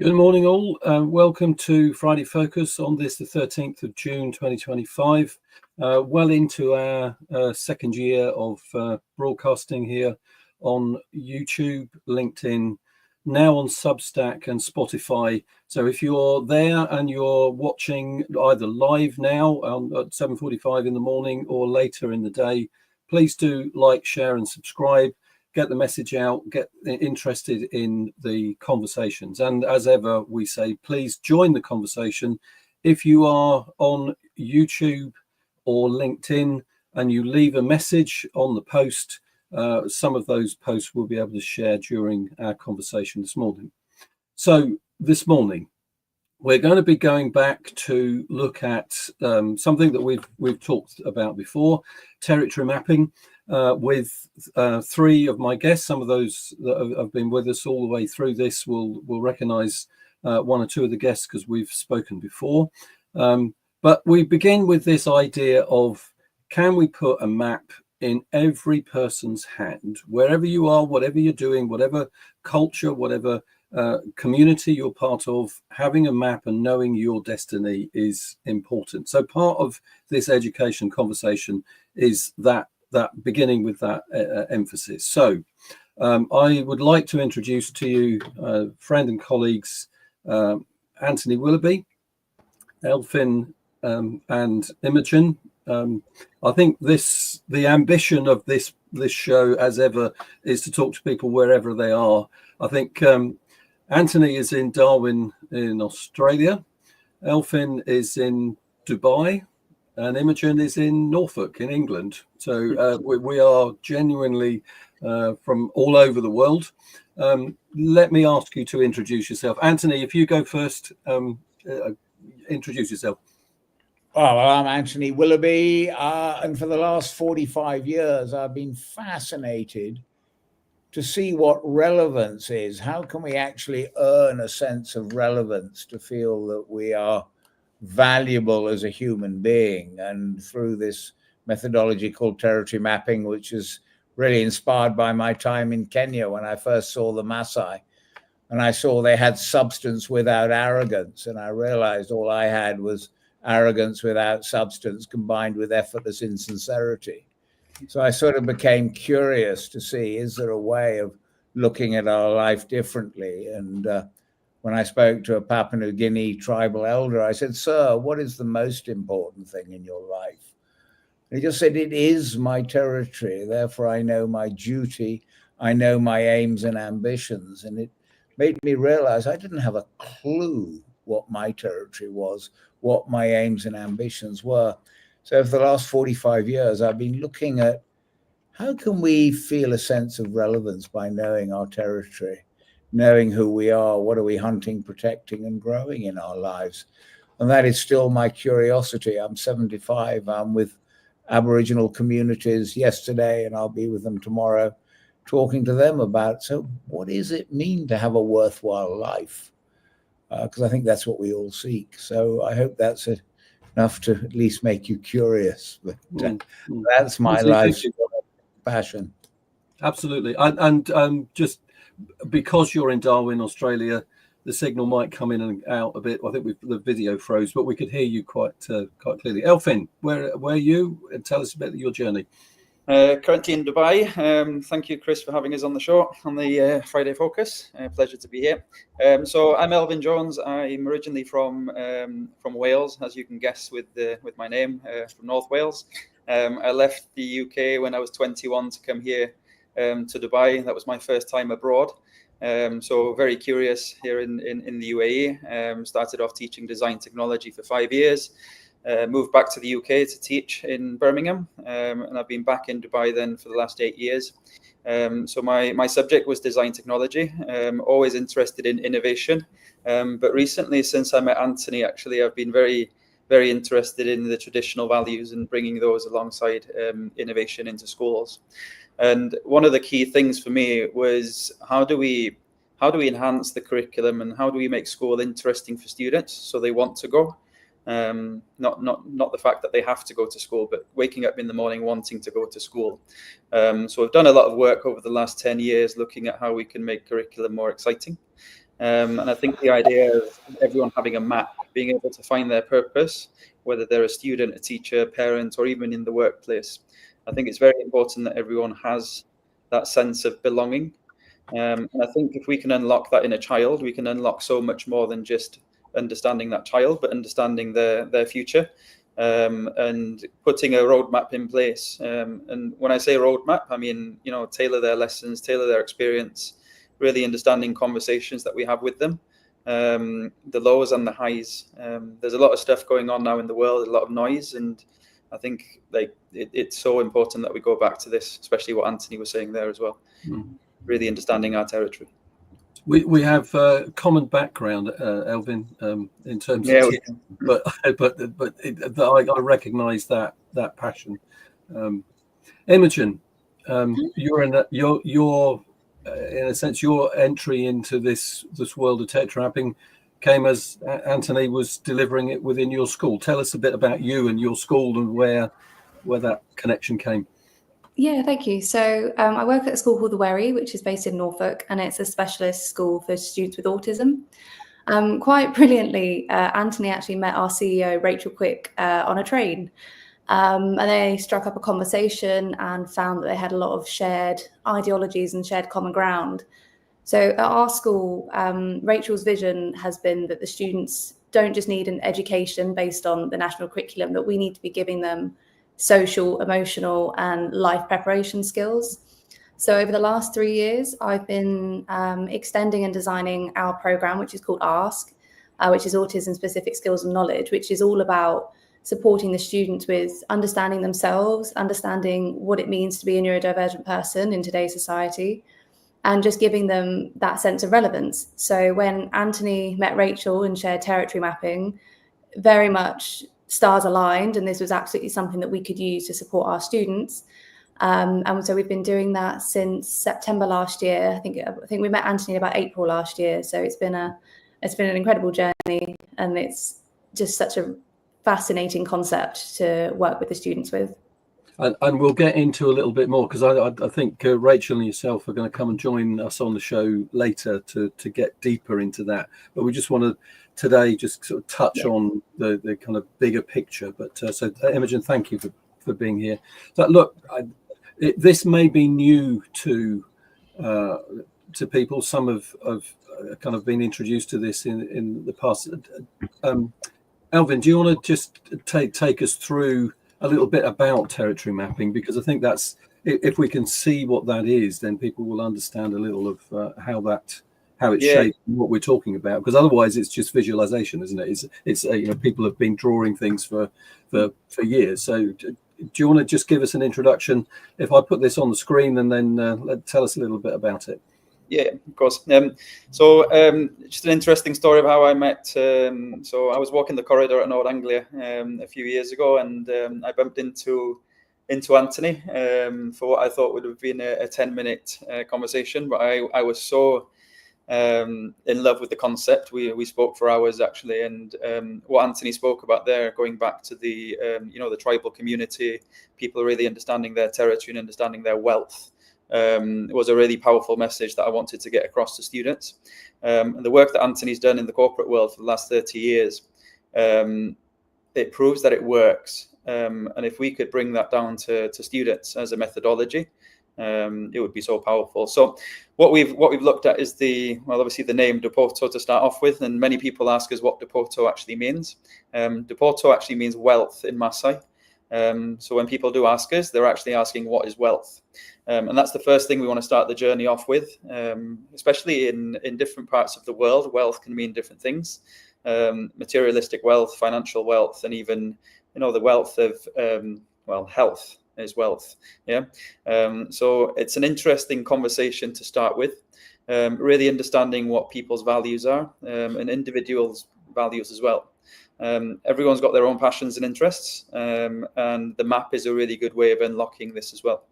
Good morning, all. Welcome to Friday Focus on this, the 13th of June, 2025. Well into our second year of broadcasting here on YouTube, LinkedIn, now on Substack and Spotify. So if you're there and you're watching either live now at 7:45 in the morning or later in the day, please do like, share and subscribe. Get the message out, get interested in the conversations. And as ever, we say, please join the conversation. If you are on YouTube or LinkedIn and you leave a message on the post, some of those posts we'll be able to share during our conversation this morning. So this morning, we're going to be going back to look at something that we've talked about before, territory mapping. With three of my guests. Some of those that have been with us all the way through this will recognize one or two of the guests because we've spoken before. But we begin with this idea of, can we put a map in every person's hand, wherever you are, whatever you're doing, whatever culture, whatever community you're part of, having a map and knowing your destiny is important. So part of this education conversation is that beginning with that emphasis. So I would like to introduce to you friend and colleagues Anthony Willoughby, Elfyn and Imogen. I think the ambition of this show, as ever, is to talk to people wherever they are. I think Anthony is in Darwin in Australia, Elfyn is in Dubai, and Imogen is in Norfolk in England. So we are genuinely from all over the world. Let me ask you to introduce yourself. Anthony, if you go first, introduce yourself. Well, I'm Anthony Willoughby, and for the last 45 years, I've been fascinated to see what relevance is. How can we actually earn a sense of relevance to feel that we are valuable as a human being? And through this methodology called territory mapping, which is really inspired by my time in Kenya when I first saw the Maasai, and I saw they had substance without arrogance, and I realized all I had was arrogance without substance combined with effortless insincerity. So I sort of became curious to see, is there a way of looking at our life differently? And when I spoke to a Papua New Guinea tribal elder, I said, "Sir, what is the most important thing in your life?" And he just said, "It is my territory. Therefore, I know my duty. I know my aims and ambitions." And it made me realize I didn't have a clue what my territory was, what my aims and ambitions were. So for the last 45 years, I've been looking at how can we feel a sense of relevance by knowing our territory, knowing who we are, what are we hunting, protecting, and growing in our lives. And that is still my curiosity. I'm 75. I'm with Aboriginal communities yesterday, and I'll be with them tomorrow, talking to them about, so what does it mean to have a worthwhile life? Because I think that's what we all seek. So I hope that's enough to at least make you curious. But that's my life passion. Absolutely. And just because you're in Darwin, Australia, the signal might come in and out a bit. I think the video froze, but we could hear you quite clearly. Elfyn, where are you? Tell us a bit of your journey. Currently in Dubai. Thank you, Chris, for having us on the show on the Friday Focus. Pleasure to be here. So I'm Elfyn Jones. I'm originally from Wales, as you can guess with my name, from North Wales. I left the UK when I was 21 to come here to Dubai. That was my first time abroad. So very curious here in the UAE. Started off teaching design technology for 5 years. Moved back to the UK to teach in Birmingham, and I've been back in Dubai then for the last 8 years. So my subject was design technology, always interested in innovation. But recently, since I met Anthony, actually, I've been very, very interested in the traditional values and bringing those alongside innovation into schools. And one of the key things for me was how do we enhance the curriculum and how do we make school interesting for students so they want to go? Not the fact that they have to go to school, but waking up in the morning wanting to go to school. So I've done a lot of work over the last 10 years looking at how we can make curriculum more exciting. And I think the idea of everyone having a map, being able to find their purpose, whether they're a student, a teacher, parent, or even in the workplace, I think it's very important that everyone has that sense of belonging. And I think if we can unlock that in a child, we can unlock so much more than just understanding that child, but understanding their future, and putting a roadmap in place. And when I say roadmap, I mean, tailor their lessons, tailor their experience, really understanding conversations that we have with them, the lows and the highs. There's a lot of stuff going on now in the world, a lot of noise, and I think it's so important that we go back to this, especially what Anthony was saying there as well. Really understanding our territory. We have common background, Elvin, in terms of teaching, but I recognise that passion. Imogen, you're in a sense, your entry into this world of tetra mapping came as Anthony was delivering it within your school. Tell us a bit about you and your school and where that connection came. Yeah, thank you. So I work at a school called The Wherry, which is based in Norfolk, and it's a specialist school for students with autism. Quite brilliantly, Anthony actually met our CEO, Rachel Quick, on a train. And they struck up a conversation and found that they had a lot of shared ideologies and shared common ground. So at our school, Rachel's vision has been that the students don't just need an education based on the national curriculum, but we need to be giving them social, emotional, and life preparation skills. So over the last 3 years, I've been extending and designing our program, which is called ASK, which is Autism Specific Skills and Knowledge, which is all about supporting the students with understanding themselves, understanding what it means to be a neurodivergent person in today's society, and just giving them that sense of relevance. So when Anthony met Rachel and shared territory mapping, very much stars aligned, and this was absolutely something that we could use to support our students. And so we've been doing that since September last year. I think we met Anthony in about April last year. So it's been an incredible journey, and it's just such a fascinating concept to work with the students with. And we'll get into a little bit more, because I think Rachel and yourself are going to come and join us on the show later to get deeper into that. But we just want to today just sort of touch on the kind of bigger picture. But so Imogen, thank you for being here. So look, this may be new to people. Some have kind of been introduced to this in the past. Elvin, do you want to just take us through a little bit about territory mapping? Because I think that's, if we can see what that is, then people will understand a little of how it's shaped what we're talking about. Because otherwise, it's just visualization, isn't it? It's people have been drawing things for years. So do you want to just give us an introduction? If I put this on the screen, and then tell us a little bit about it. Yeah, of course. So just an interesting story of how I met. So I was walking the corridor at Nord Anglia a few years ago, and I bumped into Anthony for what I thought would have been a 10-minute conversation. But I was so in love with the concept. We spoke for hours actually, and what Anthony spoke about there, going back to the the tribal community, people really understanding their territory and understanding their wealth. It was a really powerful message that I wanted to get across to students. And the work that Anthony's done in the corporate world for the last 30 years, it proves that it works. And if we could bring that down to students as a methodology, it would be so powerful. So what we've looked at is obviously the name Dupoto to start off with, and many people ask us what Dupoto actually means. Dupoto actually means wealth in Maasai. So when people do ask us, they're actually asking what is wealth. And that's the first thing we want to start the journey off with, especially in different parts of the world. Wealth can mean different things, materialistic wealth, financial wealth, and even, the wealth of, health is wealth. Yeah. So it's an interesting conversation to start with, really understanding what people's values are, and individuals' values as well. Everyone's got their own passions and interests, and the map is a really good way of unlocking this as well.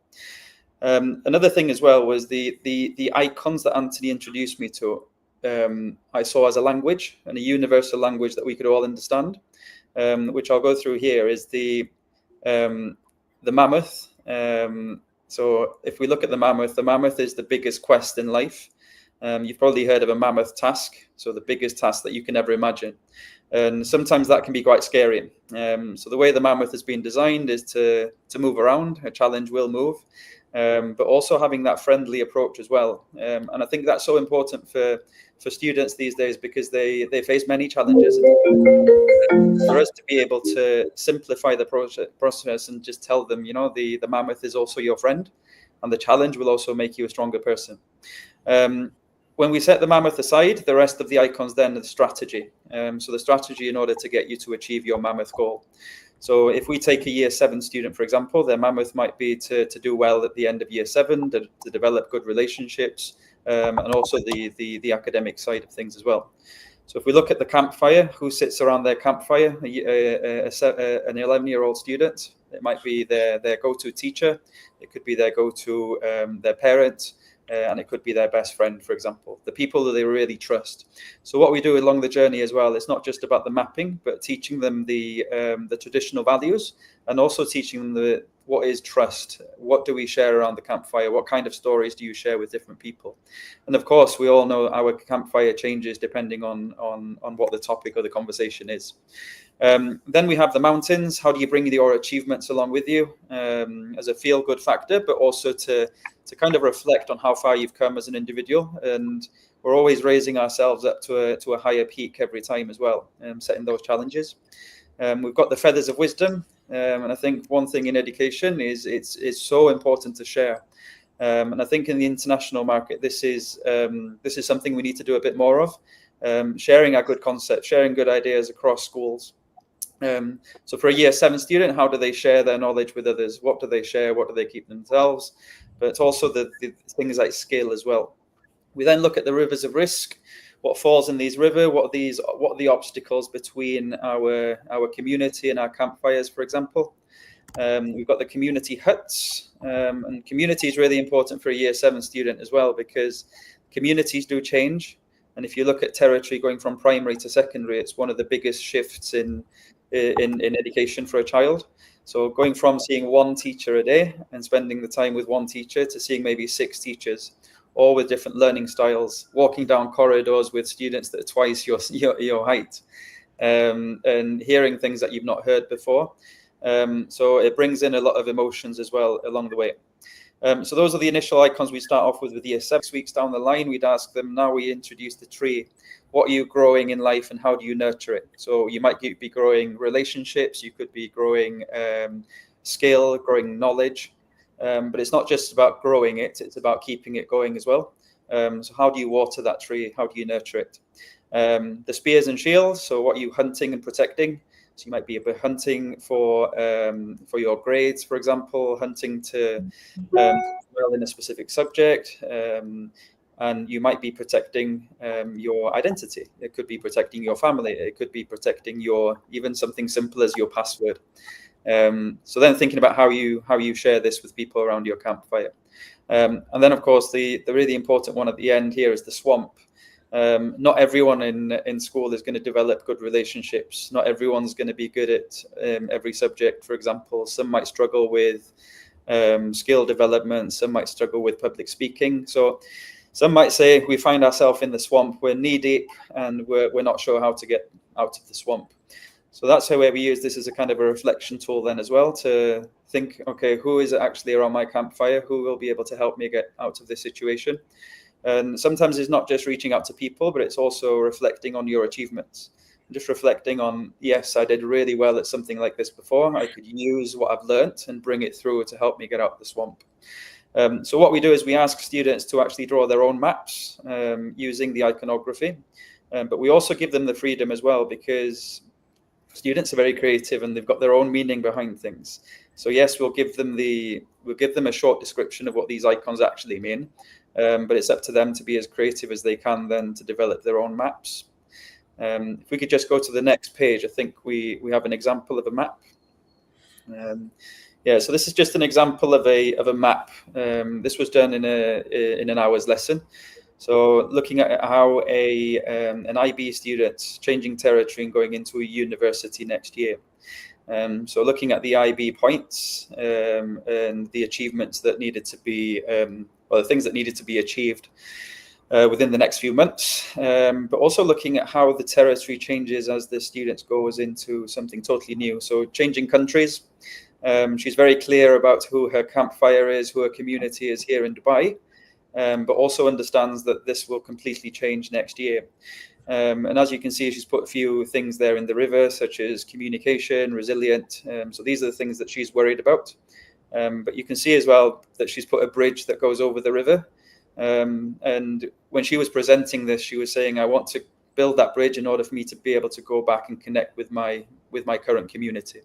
Another thing as well was the icons that Anthony introduced me to. I saw as a language, and a universal language that we could all understand, which I'll go through here, is the mammoth. So if we look at the mammoth is the biggest quest in life. You've probably heard of a mammoth task, so the biggest task that you can ever imagine. And sometimes that can be quite scary. So the way the mammoth has been designed is to move around. A challenge will move, but also having that friendly approach as well. And I think that's so important for students these days, because they face many challenges. For us to be able to simplify the process and just tell them, the mammoth is also your friend, and the challenge will also make you a stronger person. When we set the mammoth aside, the rest of the icons then are the strategy. So the strategy in order to get you to achieve your mammoth goal. So if we take a year 7 student, for example, their mammoth might be to do well at the end of year 7, to develop good relationships, and also the academic side of things as well. So if we look at the campfire, who sits around their campfire? An 11-year-old student. It might be their go-to teacher. It could be their go-to their parent. And it could be their best friend, for example, the people that they really trust. So what we do along the journey as well, it's not just about the mapping, but teaching them the traditional values, and also teaching them what is trust. What do we share around the campfire? What kind of stories do you share with different people? And of course, we all know our campfire changes depending on what the topic of the conversation is. Then we have the mountains. How do you bring your achievements along with you as a feel-good factor, but also to kind of reflect on how far you've come as an individual? And we're always raising ourselves up to a higher peak every time as well, setting those challenges. We've got the feathers of wisdom, and I think one thing in education is it's so important to share. And I think in the international market, this is something we need to do a bit more of, sharing our good concepts, sharing good ideas across schools. So for a year 7 student, how do they share their knowledge with others? What do they share? What do they keep themselves? But it's also the things like skill as well. We then look at the rivers of risk. What falls in these rivers? What are the obstacles between our community and our campfires, for example? We've got the community huts, and community is really important for a year 7 student as well, because communities do change. And if you look at territory going from primary to secondary, it's one of the biggest shifts in education for a child. So going from seeing 1 teacher a day and spending the time with 1 teacher to seeing maybe 6 teachers, all with different learning styles, walking down corridors with students that are twice your height, and hearing things that you've not heard before. So it brings in a lot of emotions as well along the way. So those are the initial icons we start off with year 7. 6 weeks down the line, we'd ask them, now we introduce the tree. What are you growing in life and how do you nurture it? So you might be growing relationships, you could be growing skill, growing knowledge. But it's not just about growing it, it's about keeping it going as well. So how do you water that tree? How do you nurture it? The spears and shields, so what are you hunting and protecting? So you might be hunting for your grades, for example, hunting to well in a specific subject, and you might be protecting your identity. It could be protecting your family. It could be protecting even something simple as your password. So then thinking about how you share this with people around your campfire. And then, of course, the really important one at the end here is the swamp. Not everyone in school is going to develop good relationships. Not everyone's going to be good at every subject, for example. Some might struggle with skill development. Some might struggle with public speaking. So some might say we find ourselves in the swamp, we're knee deep, and we're not sure how to get out of the swamp. So that's how we use this as a kind of a reflection tool then as well, to think, okay, who is actually around my campfire? Who will be able to help me get out of this situation? And sometimes it's not just reaching out to people, but it's also reflecting on your achievements. Just reflecting on, yes, I did really well at something like this before. I could use what I've learnt and bring it through to help me get out of the swamp. So what we do is we ask students to actually draw their own maps using the iconography. But we also give them the freedom as well, because students are very creative and they've got their own meaning behind things. So yes, we'll give them a short description of what these icons actually mean. But it's up to them to be as creative as they can then to develop their own maps. If we could just go to the next page, I think we have an example of a map. So this is just an example of a map. This was done in an hour's lesson. So looking at how an IB student changing territory and going into a university next year. So looking at the IB points and the achievements that needed to be, or the things that needed to be achieved. within the next few months, but also looking at how the territory changes as the students goes into something totally new. So changing countries. She's very clear about who her campfire is, who her community is here in Dubai, but also understands that this will completely change next year. And as you can see, she's put a few things there in the river, such as communication, resilient. So these are the things that she's worried about. But you can see as well that she's put a bridge that goes over the river. And when she was presenting this, she was saying, I want to build that bridge in order for me to be able to go back and connect with my current community.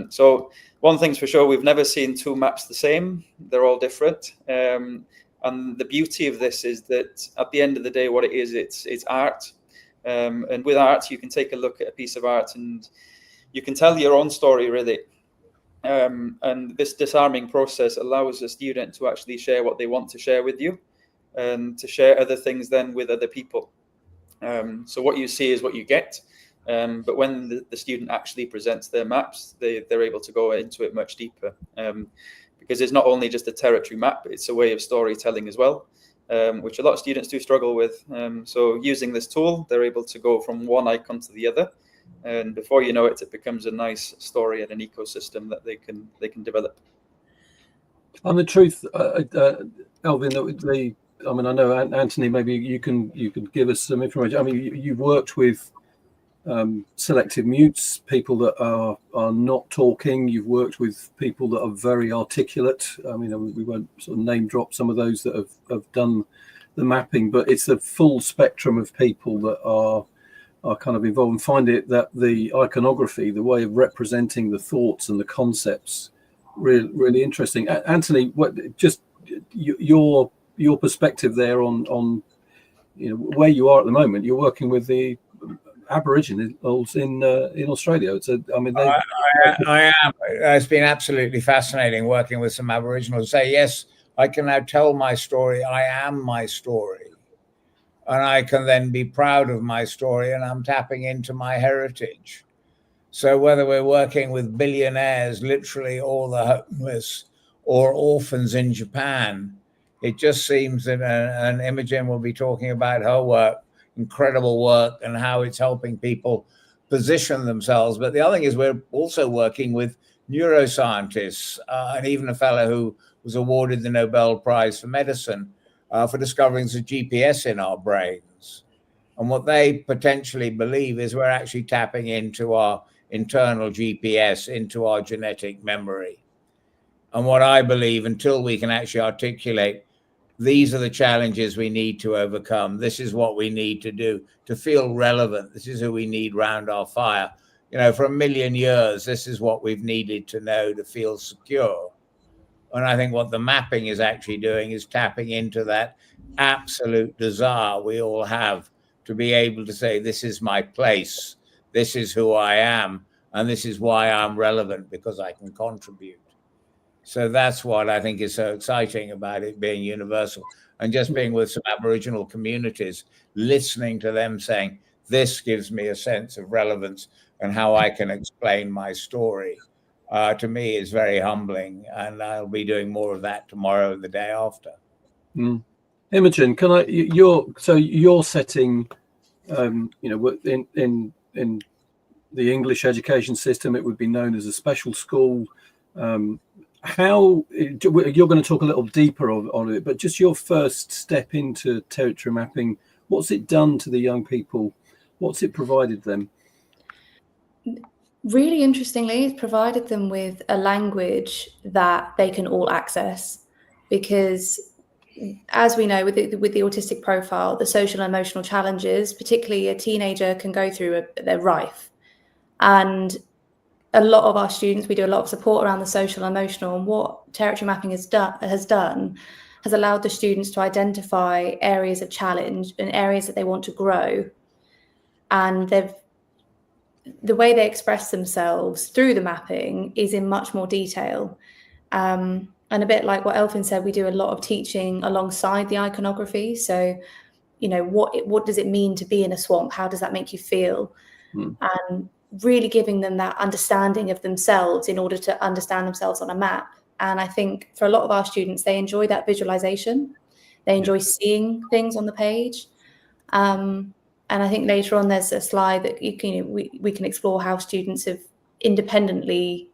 So one thing's for sure, we've never seen two maps the same. They're all different. And the beauty of this is that at the end of the day, what it is, it's art. And with art, you can take a look at a piece of art and you can tell your own story, really. And this disarming process allows a student to actually share what they want to share with you and to share other things then with other people. So what you see is what you get. But when the student actually presents their maps, they're able to go into it much deeper. Because it's not only just a territory map, it's a way of storytelling as well, which a lot of students do struggle with. So using this tool, they're able to go from one icon to the other. And before you know it, it becomes a nice story and an ecosystem that they can develop. And the truth, Elvin, I mean, I know Anthony, maybe you can give us some information. I mean, you've worked with selective mutes, people that are not talking. You've worked with people that are very articulate. I mean, we won't sort of name drop some of those that have done the mapping, but it's a full spectrum of people that are kind of involved, and find it that the iconography, the way of representing the thoughts and the concepts, really interesting. Anthony, just your perspective there on where you are at the moment. You're working with the Aboriginals in Australia. I am. It's been absolutely fascinating working with some Aboriginals. Say, yes, I can now tell my story. I am my story. And I can then be proud of my story, and I'm tapping into my heritage. So whether we're working with billionaires, literally all the homeless, or orphans in Japan, it just seems that, and Imogen will be talking about her work, incredible work, and how it's helping people position themselves. But the other thing is we're also working with neuroscientists, and even a fellow who was awarded the Nobel Prize for Medicine for discovering the GPS in our brains. And what they potentially believe is we're actually tapping into our internal GPS, into our genetic memory. And what I believe, until we can actually articulate, these are the challenges we need to overcome. This is what we need to do to feel relevant. This is who we need round our fire. For 1 million years, this is what we've needed to know to feel secure. And I think what the mapping is actually doing is tapping into that absolute desire we all have to be able to say, this is my place, this is who I am, and this is why I'm relevant, because I can contribute. So that's what I think is so exciting about it being universal, and just being with some Aboriginal communities, listening to them saying, this gives me a sense of relevance and how I can explain my story. To me is very humbling, and I'll be doing more of that tomorrow and the day after. Imogen, you're setting, in the English education system, it would be known as a special school. How you're going to talk a little deeper on it, but just your first step into territory mapping, what's it done to the young people? What's it provided them? Really interestingly, it's provided them with a language that they can all access, because as we know, with the autistic profile, the social and emotional challenges, particularly a teenager can go through, they're rife. And a lot of our students, we do a lot of support around the social and emotional, and what territory mapping has done has allowed the students to identify areas of challenge and areas that they want to grow. And the way they express themselves through the mapping is in much more detail. And a bit like what Elvin said, we do a lot of teaching alongside the iconography. So, what does it mean to be in a swamp? How does that make you feel? And really giving them that understanding of themselves in order to understand themselves on a map. And I think for a lot of our students, they enjoy that visualization. They enjoy seeing things on the page. And I think later on there's a slide that we can explore how students have independently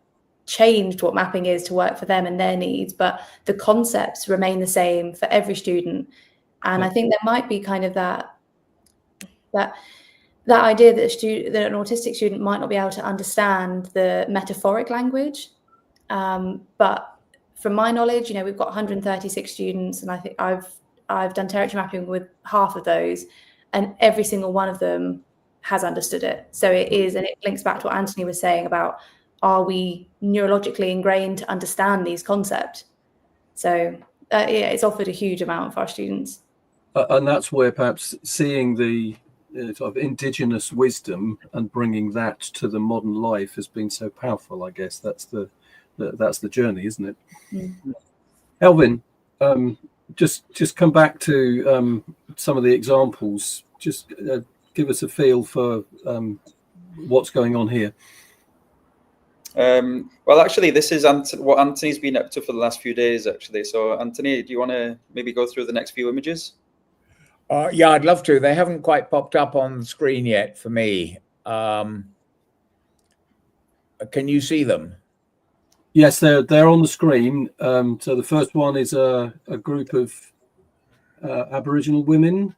changed what mapping is to work for them and their needs, but the concepts remain the same for every student. And I think there might be kind of that idea that an autistic student might not be able to understand the metaphoric language. But from my knowledge, we've got 136 students, and I think I've done territory mapping with half of those, and every single one of them has understood it. So it is, and it links back to what Anthony was saying about, are we neurologically ingrained to understand these concepts? So it's offered a huge amount for our students. And that's where perhaps seeing the sort of indigenous wisdom and bringing that to the modern life has been so powerful. I guess that's the journey, isn't it? Mm-hmm. Elvin, just come back to some of the examples. Just give us a feel for what's going on here. Well, actually, this is what Anthony's been up to for the last few days, actually. So, Anthony, do you want to maybe go through the next few images? Yeah, I'd love to. They haven't quite popped up on the screen yet for me. Can you see them? Yes, they're on the screen. So the first one is a group of Aboriginal women.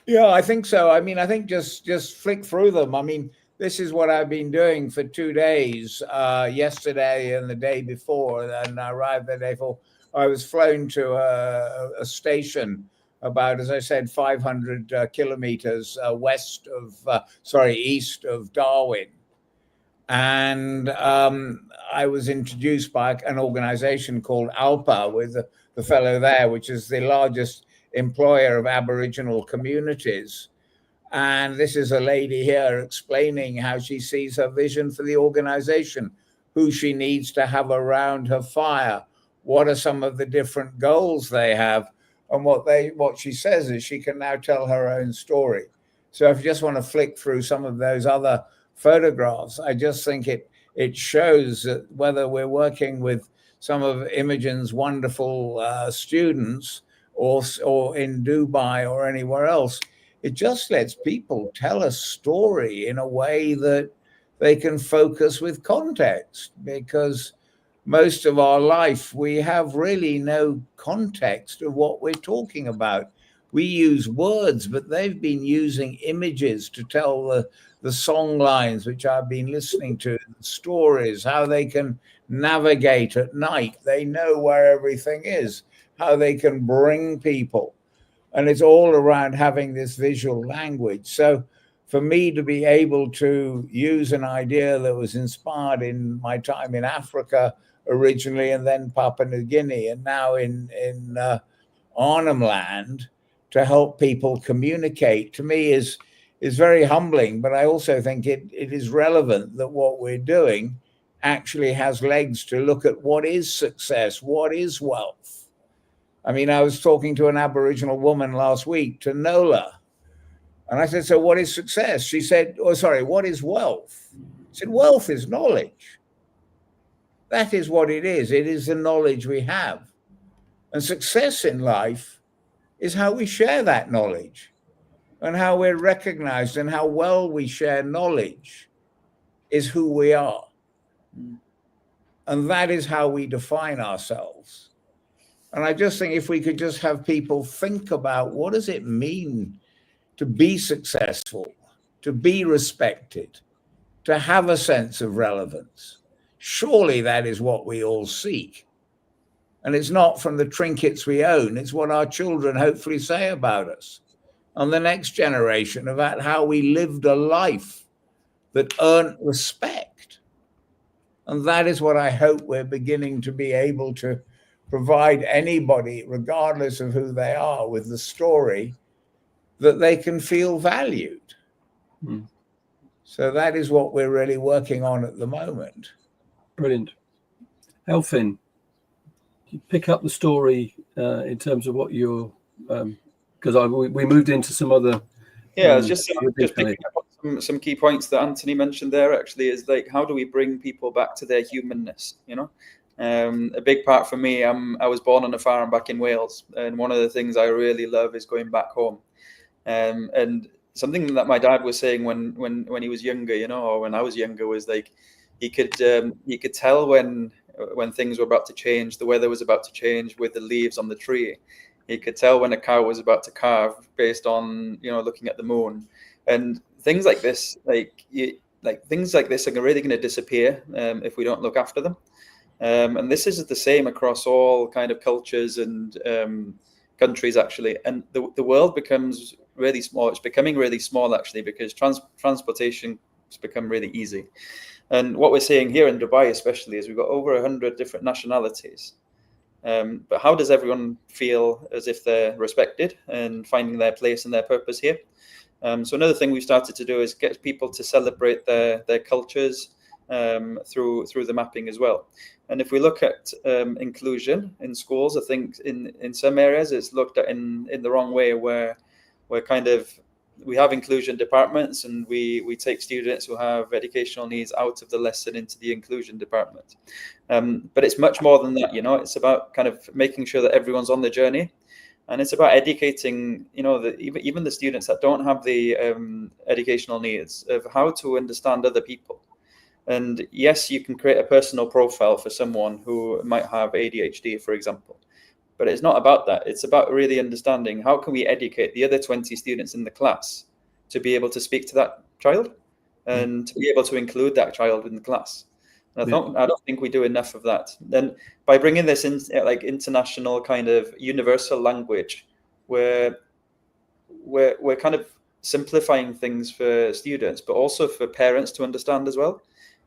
Yeah, I think so. I mean, I think just flick through them. I mean, this is what I've been doing for 2 days, yesterday and the day before, and I arrived the day before. I was flown to a station about, as I said, 500 kilometers east of Darwin. And I was introduced by an organization called ALPA with the fellow there, which is the largest employer of Aboriginal communities. And this is a lady here explaining how she sees her vision for the organization, who she needs to have around her fire, what are some of the different goals they have, and what she says is she can now tell her own story. So if you just want to flick through some of those other photographs, I just think it shows that whether we're working with some of Imogen's wonderful students or in Dubai or anywhere else, it just lets people tell a story in a way that they can focus with context, because most of our life we have really no context of what we're talking about. We use words, but they've been using images to tell the song lines, which I've been listening to, the stories, how they can navigate at night. They know where everything is, how they can bring people. And it's all around having this visual language. So for me to be able to use an idea that was inspired in my time in Africa originally, and then Papua New Guinea, and now in Arnhem Land, to help people communicate, to me is very humbling. But I also think it is relevant that what we're doing actually has legs to look at what is success, what is wealth. I mean, I was talking to an Aboriginal woman last week, to Nola, and I said, so what is success? She said, what is wealth? I said, wealth is knowledge. That is what it is. It is the knowledge we have. And success in life is how we share that knowledge, and how we're recognized, and how well we share knowledge is who we are. And that is how we define ourselves. And I just think if we could just have people think about, what does it mean to be successful, to be respected, to have a sense of relevance? Surely that is what we all seek. And it's not from the trinkets we own, it's what our children hopefully say about us, and the next generation, about how we lived a life that earned respect. And that is what I hope we're beginning to be able to provide anybody, regardless of who they are, with the story that they can feel valued. Mm. So that is what we're really working on at the moment. Brilliant. Elfyn, you pick up the story in terms of what you're, because we moved into some other. Yeah, just picking up on some key points that Anthony mentioned there. Actually, is like, how do we bring people back to their humanness? A big part for me, I was born on a farm back in Wales, and one of the things I really love is going back home. And something that my dad was saying when he was younger, or when I was younger, was like he could tell when things were about to change, the weather was about to change with the leaves on the tree. He could tell when a cow was about to calve based on looking at the moon, and things like this. Things like this are really going to disappear if we don't look after them. And this is the same across all kind of cultures and countries, actually. And the world becomes really small. It's becoming really small, actually, because transportation has become really easy. And what we're seeing here in Dubai, especially, is we've got over 100 different nationalities. But how does everyone feel as if they're respected and finding their place and their purpose here? So another thing we've started to do is get people to celebrate their cultures through the mapping as well. And if we look at inclusion in schools, I think in some areas it's looked at in the wrong way, where we have inclusion departments and we take students who have educational needs out of the lesson into the inclusion department. But it's much more than that, it's about kind of making sure that everyone's on the journey. And it's about educating, even the students that don't have the educational needs of how to understand other people. And yes, you can create a personal profile for someone who might have ADHD, for example. But it's not about that. It's about really understanding how can we educate the other 20 students in the class to be able to speak to that child and to be able to include that child in the class. And I don't think we do enough of that. Then by bringing this in, like international kind of universal language, where we're kind of simplifying things for students, but also for parents to understand as well.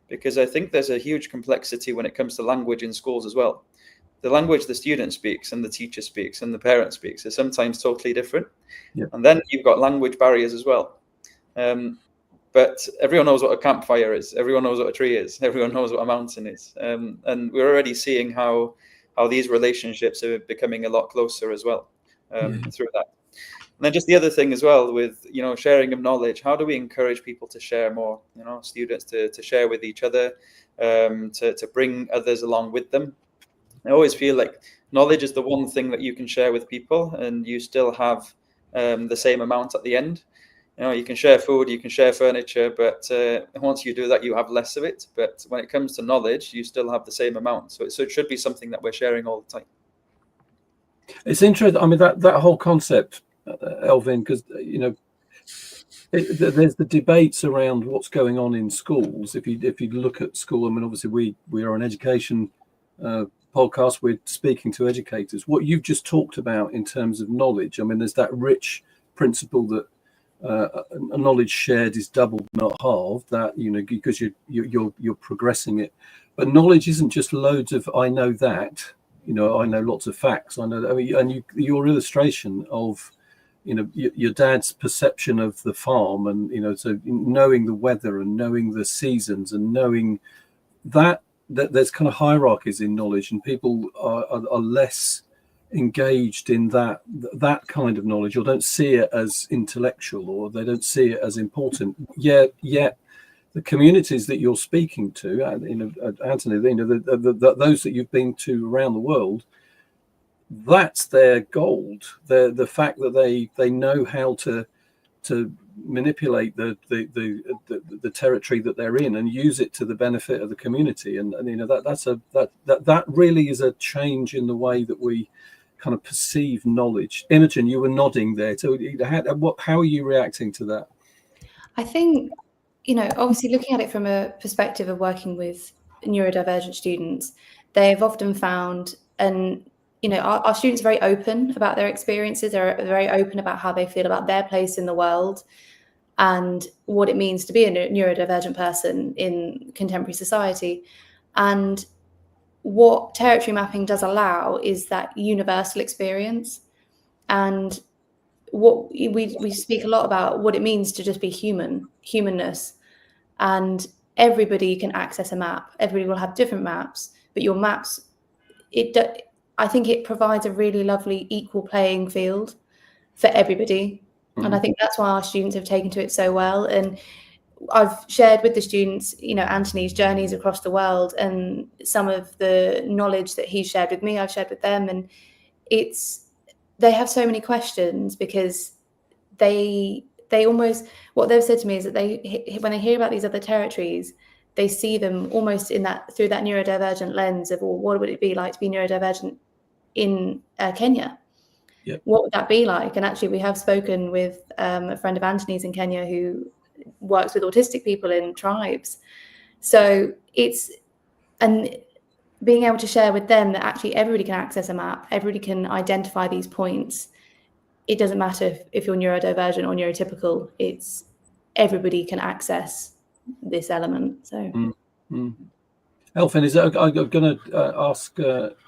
Because I think there's a huge complexity when it comes to language in schools as well. The language the student speaks and the teacher speaks and the parent speaks is sometimes totally different. Yeah. And then you've got language barriers as well. But everyone knows what a campfire is. Everyone knows what a tree is. Everyone knows what a mountain is. And we're already seeing how these relationships are becoming a lot closer as well through that. And then just the other thing as well with, sharing of knowledge, how do we encourage people to share more, students to share with each other, to bring others along with them. I always feel like knowledge is the one thing that you can share with people and you still have the same amount at the end. You can share food, you can share furniture, but once you do that, you have less of it. But when it comes to knowledge, you still have the same amount. So it should be something that we're sharing all the time. It's interesting. I mean, that whole concept, Elvin, because there's the debates around what's going on in schools. If you look at school, I mean, obviously we are an education podcast. We're speaking to educators. What you've just talked about in terms of knowledge, I mean, there's that rich principle that knowledge shared is doubled, not halved. That because you're progressing it. But knowledge isn't just loads of I know that. I know lots of facts. I know. I mean, and your illustration of your dad's perception of the farm, and so knowing the weather and knowing the seasons and knowing that there's kind of hierarchies in knowledge, and people are less engaged in that kind of knowledge, or don't see it as intellectual, or they don't see it as important. Yet the communities that you're speaking to, Anthony, those that you've been to around the world, that's their gold. The fact that they know how to manipulate the territory that they're in and use it to the benefit of the community, and that really is a change in the way that we kind of perceive knowledge. Imogen, you were nodding there. So how are you reacting to that? I think, obviously looking at it from a perspective of working with neurodivergent students, they've often found, and our students are very open about their experiences. They're very open about how they feel about their place in the world and what it means to be a neurodivergent person in contemporary society. And what territory mapping does allow is that universal experience. And what we speak a lot about what it means to just be humanness. And everybody can access a map. Everybody will have different maps, but your maps, I think it provides a really lovely equal playing field for everybody. Mm-hmm. And I think that's why our students have taken to it so well. And I've shared with the students, Anthony's journeys across the world, and some of the knowledge that he shared with me, I've shared with them. And they have so many questions because they almost, what they've said to me is that when they hear about these other territories, they see them almost through that neurodivergent lens of, well, what would it be like to be neurodivergent in Kenya? Yep. What would that be like? And actually, we have spoken with a friend of Anthony's in Kenya who works with autistic people in tribes. So and being able to share with them that actually everybody can access a map, everybody can identify these points. It doesn't matter if you're neurodivergent or neurotypical, everybody can access this element. So Elfyn, I'm going to ask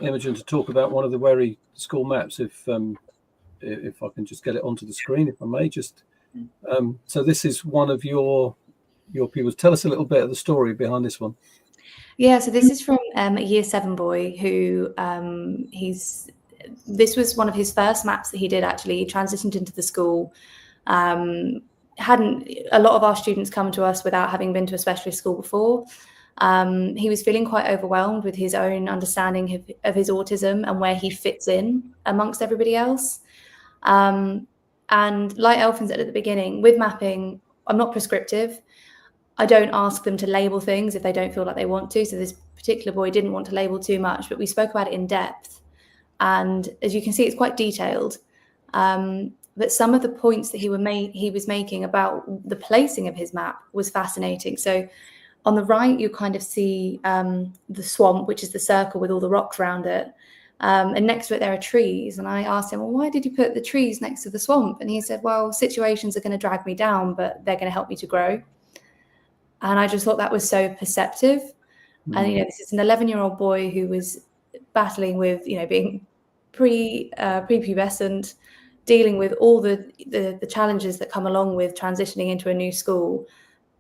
Imogen to talk about one of the Wherry school maps, if I can just get it onto the screen, if I may. So this is one of your pupils. Tell us a little bit of the story behind this one. Yeah, so this is from a year 7 boy who this was one of his first maps that he did. Actually, he transitioned into the school. A lot of our students come to us without having been to a specialist school before. He was feeling quite overwhelmed with his own understanding of his autism and where he fits in amongst everybody else. And like Elfyn said at the beginning, with mapping, I'm not prescriptive. I don't ask them to label things if they don't feel like they want to. So this particular boy didn't want to label too much, but we spoke about it in depth. And as you can see, it's quite detailed. But some of the points that he was making about the placing of his map was fascinating. So on the right, you kind of see the swamp, which is the circle with all the rocks around it. And next to it, there are trees. And I asked him, well, why did you put the trees next to the swamp? And he said, well, situations are going to drag me down, but they're going to help me to grow. And I just thought that was so perceptive. And, this is an 11-year-old boy who was battling with, being prepubescent, dealing with all the challenges that come along with transitioning into a new school.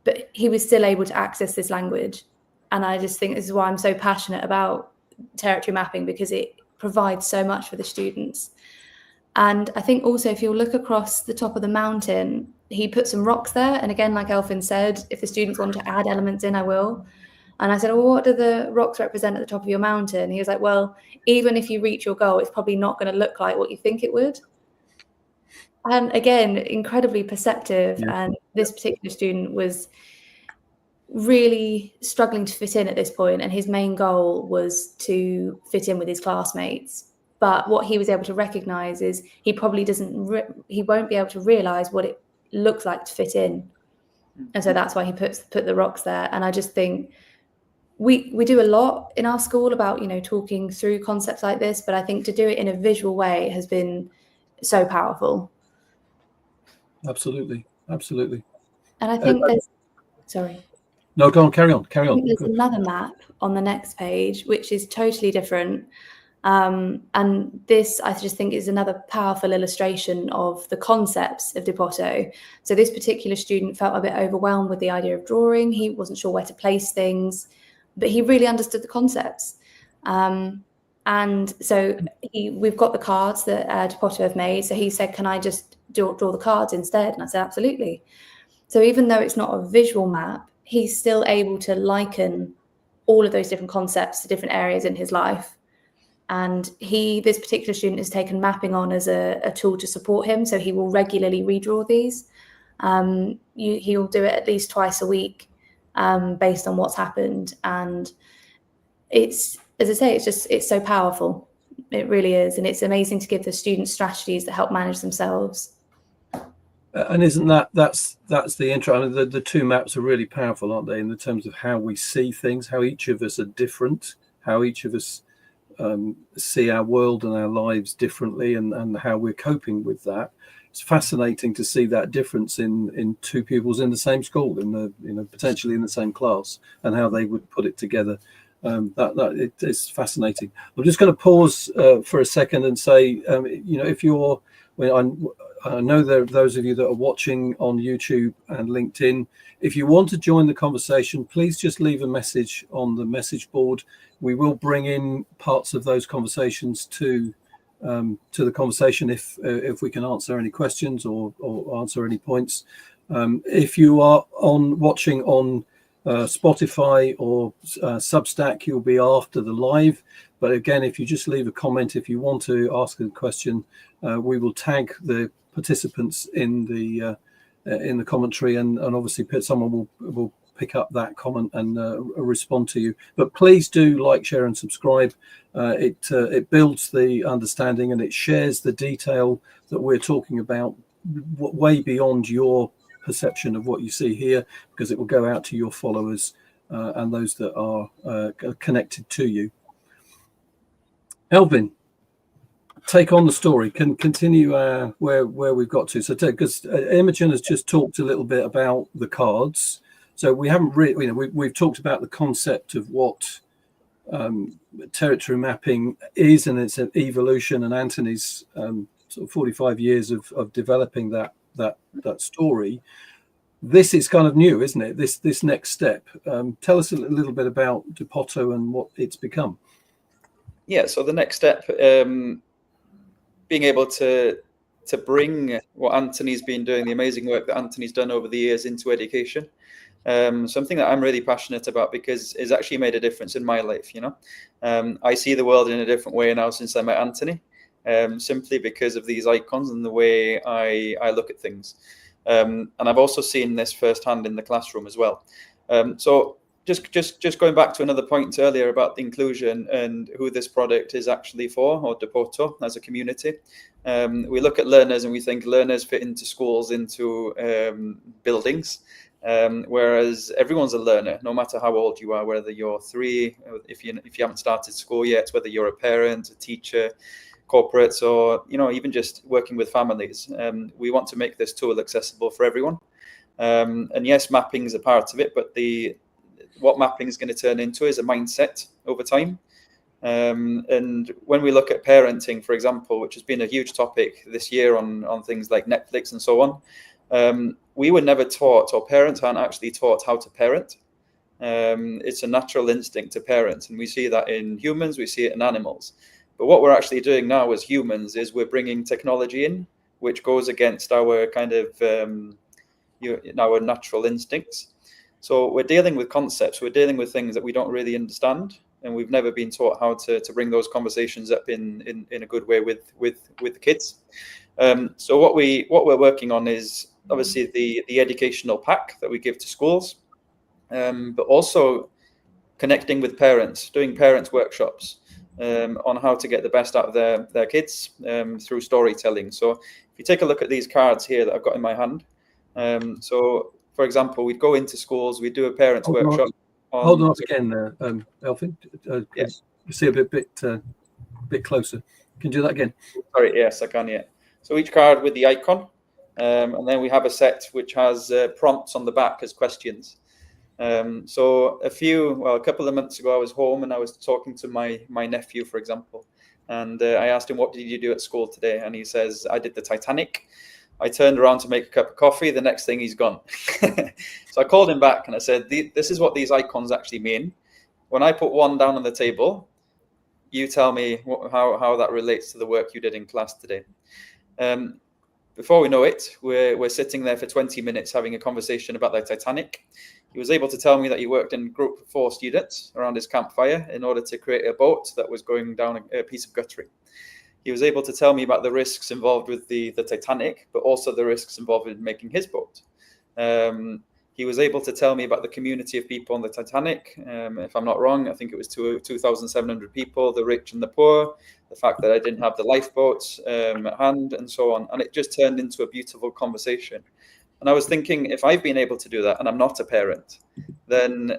But he was still able to access this language. And I just think this is why I'm so passionate about territory mapping, because it provides so much for the students. And I think also, if you'll look across the top of the mountain, he put some rocks there. And again, like Elfyn said, if the students want to add elements in, I will. And I said, well, what do the rocks represent at the top of your mountain? He was like, well, even if you reach your goal, it's probably not going to look like what you think it would. And again, incredibly perceptive. Yeah. And this particular student was really struggling to fit in at this point, and his main goal was to fit in with his classmates. But what he was able to recognize is he probably he won't be able to realize what it looks like to fit in. And so that's why he put the rocks there. And I just think we do a lot in our school about, talking through concepts like this, but I think to do it in a visual way has been so powerful. Absolutely. And I think sorry. No, go on, carry on. There's another map on the next page, which is totally different. And this, I just think, is another powerful illustration of the concepts of Dipoto. So this particular student felt a bit overwhelmed with the idea of drawing. He wasn't sure where to place things, but he really understood the concepts. And so we've got the cards that Dipoto have made. So he said, can I just draw the cards instead? And I said, absolutely. So even though it's not a visual map, he's still able to liken all of those different concepts to different areas in his life. And this particular student has taken mapping on as a tool to support him. So he will regularly redraw these. He'll do it at least twice a week based on what's happened. And it's, as I say, it's so powerful. It really is. And it's amazing to give the students strategies that help manage themselves. And isn't that's the intro? I mean, the two maps are really powerful, aren't they, in the terms of how we see things, how each of us are different, how each of us see our world and our lives differently, and how we're coping with that. It's fascinating to see that difference in two pupils in the same school, in the potentially in the same class, and how they would put it together. It is fascinating. I'm just going to pause for a second and say, if you're, I know there are those of you that are watching on YouTube and LinkedIn. If you want to join the conversation, please just leave a message on the message board. We will bring in parts of those conversations to the conversation if we can answer any questions or answer any points. If you are watching on Spotify or Substack, you'll be after the live. But again, if you just leave a comment, if you want to ask a question, we will tag the participants in the commentary, and obviously someone will pick up that comment and respond to you. But please do like, share, and subscribe. It builds the understanding, and it shares the detail that we're talking about way beyond your perception of what you see here, because it will go out to your followers and those that are connected to you. Elvin, take on the story. Can continue where we've got to. So, because Imogen has just talked a little bit about the cards, so we haven't really, we've talked about the concept of what territory mapping is and its evolution, and Anthony's sort of 45 years of developing that story. This is kind of new, isn't it? This next step. Tell us a little bit about Dupoto and what it's become. Yeah, so the next step, being able to bring what Anthony's been doing, the amazing work that Anthony's done over the years, into education. Something that I'm really passionate about, because it's actually made a difference in my life. I see the world in a different way now since I met Anthony, simply because of these icons and the way I look at things. And I've also seen this firsthand in the classroom as well. So just going back to another point earlier about the inclusion and who this product is actually for, or Dupoto as a community. We look at learners and we think learners fit into schools, into buildings, whereas everyone's a learner, no matter how old you are, whether you're 3, if you haven't started school yet, whether you're a parent, a teacher, corporates, or even just working with families. We want to make this tool accessible for everyone. And yes, mapping is a part of it, but what mapping is going to turn into is a mindset over time. And when we look at parenting, for example, which has been a huge topic this year on things like Netflix and so on, we were never taught, or parents aren't actually taught, how to parent. It's a natural instinct to parent, and we see that in humans, we see it in animals. But what we're actually doing now as humans is we're bringing technology in, which goes against our kind of our natural instincts. So we're dealing with concepts, we're dealing with things that we don't really understand, and we've never been taught how to bring those conversations up in a good way with the kids. So what we're working on is obviously the educational pack that we give to schools, but also connecting with parents, doing parents workshops on how to get the best out of their kids through storytelling. So if you take a look at these cards here that I've got in my hand, so for example, we'd go into schools, we'd do a parents workshop. Hold on again there, Elvin. Yes. You see a bit closer. Can you do that again? Sorry, yes, I can, yeah. So each card with the icon, and then we have a set which has prompts on the back as questions. So a couple of months ago, I was home and I was talking to my nephew, for example, and I asked him, "What did you do at school today?" And he says, "I did the Titanic." I turned around to make a cup of coffee. The next thing, he's gone. So I called him back and I said, "This is what these icons actually mean. When I put one down on the table, you tell me how that relates to the work you did in class today." Before we know it, we're sitting there for 20 minutes having a conversation about the Titanic. He was able to tell me that he worked in a group of 4 students around his campfire in order to create a boat that was going down a piece of guttering. He was able to tell me about the risks involved with the Titanic, but also the risks involved in making his boat. He was able to tell me about the community of people on the Titanic. If I'm not wrong, I think it was 2,700 people, the rich and the poor, the fact that I didn't have the lifeboats at hand, and so on. And it just turned into a beautiful conversation. And I was thinking, if I've been able to do that and I'm not a parent, then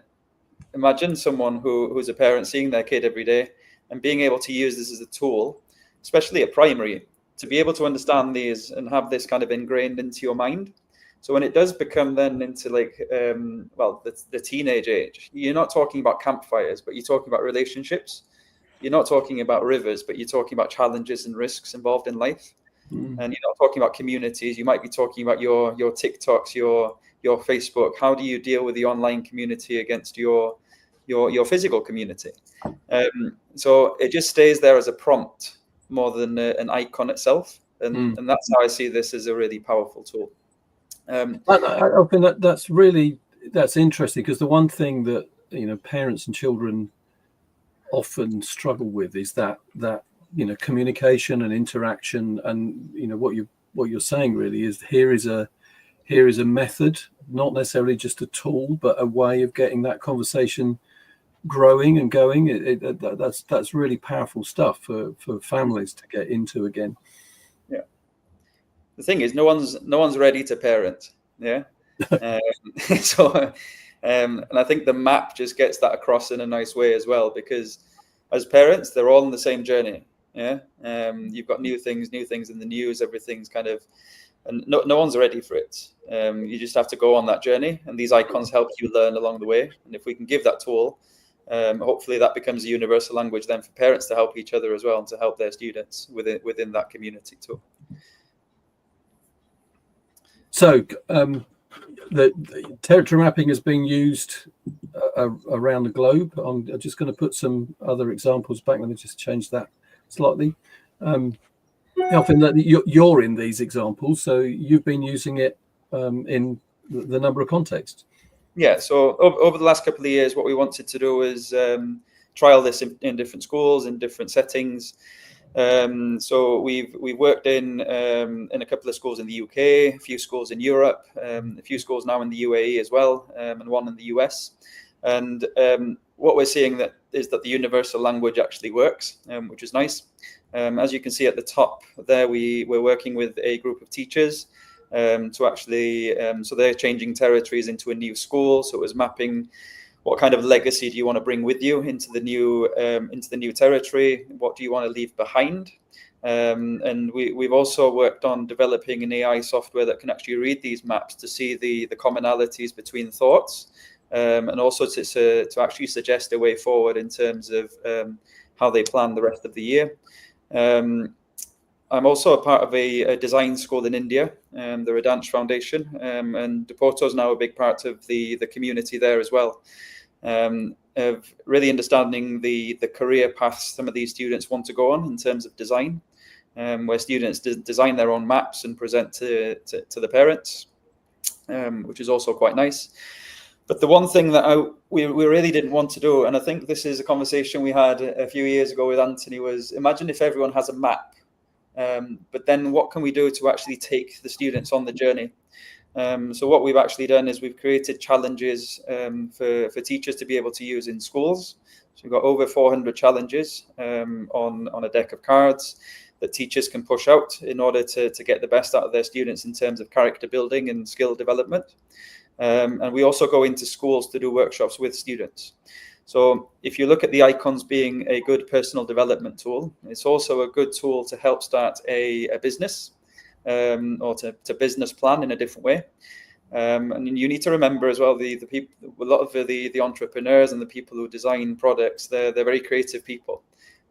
imagine someone who's a parent seeing their kid every day and being able to use this as a tool, especially at primary, to be able to understand these and have this kind of ingrained into your mind. So when it does become then into like, the teenage age, you're not talking about campfires, but you're talking about relationships. You're not talking about rivers, but you're talking about challenges and risks involved in life. And you're not talking about communities. You might be talking about your TikToks, your Facebook. How do you deal with the online community against your physical community? So it just stays there as a prompt more than an icon itself. And that's how I see this as a really powerful tool. I think that's interesting, because the one thing that, you know, parents and children often struggle with is that you know, communication and interaction. And you know, what you're saying really is, here is a method, not necessarily just a tool, but a way of getting that conversation growing and going. That's really powerful stuff for families to get into again. Yeah, the thing is, no one's ready to parent. Yeah. So and I think the map just gets that across in a nice way as well, because as parents, they're all on the same journey. Yeah. You've got new things in the news, everything's kind of, and no one's ready for it. You just have to go on that journey, and these icons help you learn along the way. And if we can give that tool, hopefully that becomes a universal language then for parents to help each other as well, and to help their students within that community too. So the territory mapping is being used around the globe. I'm just going to put some other examples back. Let me just change that slightly. Often that you're in these examples, so you've been using it in the number of contexts. Yeah, so over the last couple of years, what we wanted to do is trial this in different schools, in different settings. So we've worked in a couple of schools in the UK, a few schools in Europe, a few schools now in the UAE as well, and one in the US. And what we're seeing is that the universal language actually works, which is nice. As you can see at the top there, we're working with a group of teachers to actually, so they're changing territories into a new school. So it was mapping what kind of legacy do you want to bring with you into the new territory? What do you want to leave behind? And we've also worked on developing an AI software that can actually read these maps to see the commonalities between thoughts, and also to actually suggest a way forward in terms of how they plan the rest of the year. I'm also a part of a design school in India, the Radansh Foundation, and Dupoto is now a big part of the community there as well. Of really understanding the career paths some of these students want to go on in terms of design, where students design their own maps and present to the parents, which is also quite nice. But the one thing that we really didn't want to do, and I think this is a conversation we had a few years ago with Anthony, was imagine if everyone has a map, but then what can we do to actually take the students on the journey? So what we've actually done is we've created challenges for teachers to be able to use in schools. So we've got over 400 challenges on a deck of cards that teachers can push out in order to get the best out of their students in terms of character building and skill development. And we also go into schools to do workshops with students. So if you look at the icons being a good personal development tool, it's also a good tool to help start a business, or to business plan in a different way. And you need to remember as well, the people, a lot of the entrepreneurs and the people who design products, they're very creative people.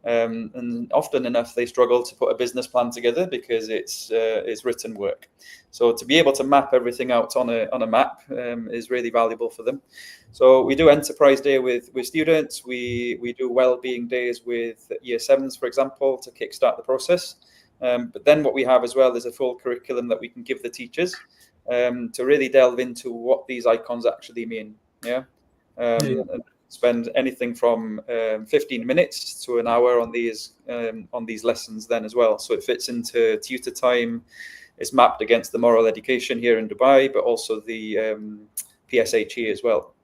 And often enough, they struggle to put a business plan together because it's written work. So to be able to map everything out on a map is really valuable for them. So we do Enterprise Day with students. We do well-being days with Year 7s, for example, to kickstart the process. But then what we have as well is a full curriculum that we can give the teachers to really delve into what these icons actually mean. Yeah. Spend anything from 15 minutes to an hour on these lessons then as well. So it fits into tutor time. It's mapped against the moral education here in Dubai, but also the PSHE as well.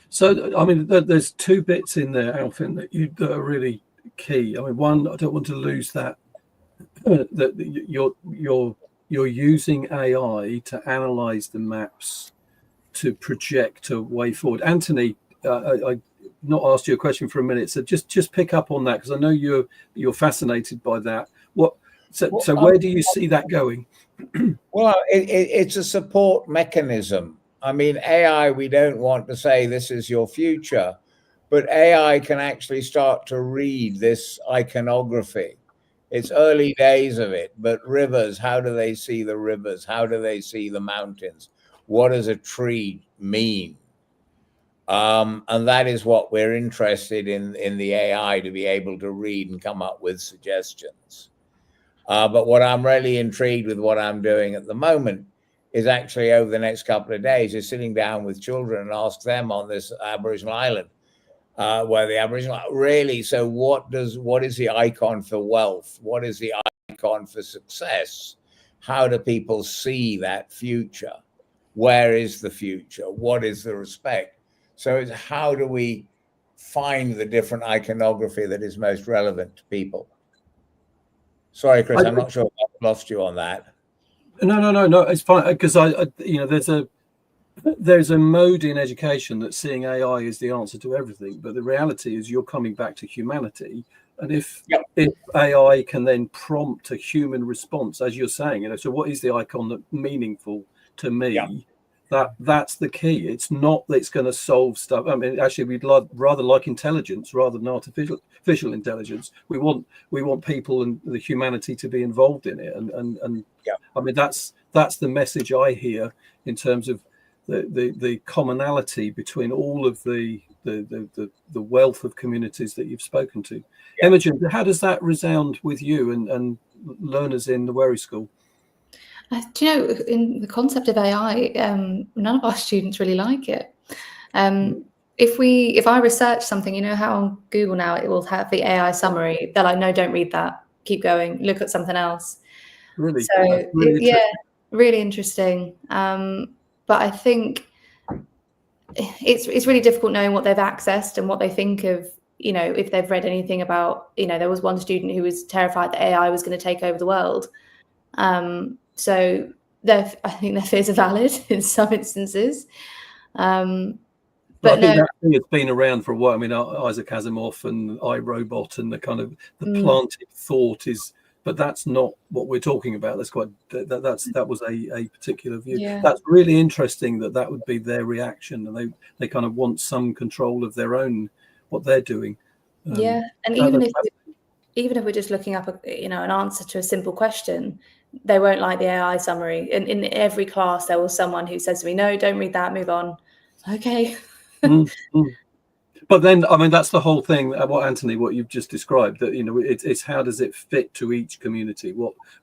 So, I mean, there's two bits in there, Alfin, that are really key. I mean, one, I don't want to lose that you're using AI to analyze the maps to project a way forward. Anthony, I not asked you a question for a minute, so just pick up on that, because I know you're fascinated by that. So where do you see that going? Well, it's a support mechanism. I mean, AI, we don't want to say this is your future, but AI can actually start to read this iconography. It's early days of it, but rivers, how do they see the rivers? How do they see the mountains? What does a tree mean? And that is what we're interested in the AI, to be able to read and come up with suggestions. But what I'm really intrigued with what I'm doing at the moment is actually over the next couple of days is sitting down with children and ask them on this Aboriginal island, where the Aboriginal really. So what is the icon for wealth? What is the icon for success? How do people see that future? Where is the future? What is the respect? So it's how do we find the different iconography that is most relevant to people? Sorry, Chris, I'm not sure if I've lost you on that. No, it's fine, because I there's a mode in education that's seeing AI is the answer to everything, but the reality is you're coming back to humanity, and if AI can then prompt a human response, as you're saying, so what is the icon that's meaningful to me? Yeah. That's the key. It's not that it's going to solve stuff. I mean, actually, we'd rather like intelligence rather than artificial intelligence. We want people and the humanity to be involved in it. And I mean, that's the message I hear in terms of the commonality between all of the wealth of communities that you've spoken to. Yeah. Imogen, how does that resound with you and learners in the Wherry School? Do you know, in the concept of AI, none of our students really like it. If I research something, you know how on Google now it will have the AI summary, they're like, no, don't read that. Keep going. Look at something else. Really? So really interesting. But I think it's really difficult knowing what they've accessed and what they think of, you know, if they've read anything about, you know, there was one student who was terrified that AI was going to take over the world. So I think their fears are valid in some instances. But I think that thing has been around for a while. I mean, Isaac Asimov and iRobot and the kind of the planted thought is, but that's not what we're talking about. That's quite that was a particular view. Yeah. That's really interesting that would be their reaction, and they kind of want some control of their own what they're doing. And even if we're just looking up an answer to a simple question, they won't like the AI summary. And in every class, there was someone who says to me, "No, don't read that. Move on." Okay. But then, I mean, that's the whole thing. What you've just described, that it's how does it fit to each community?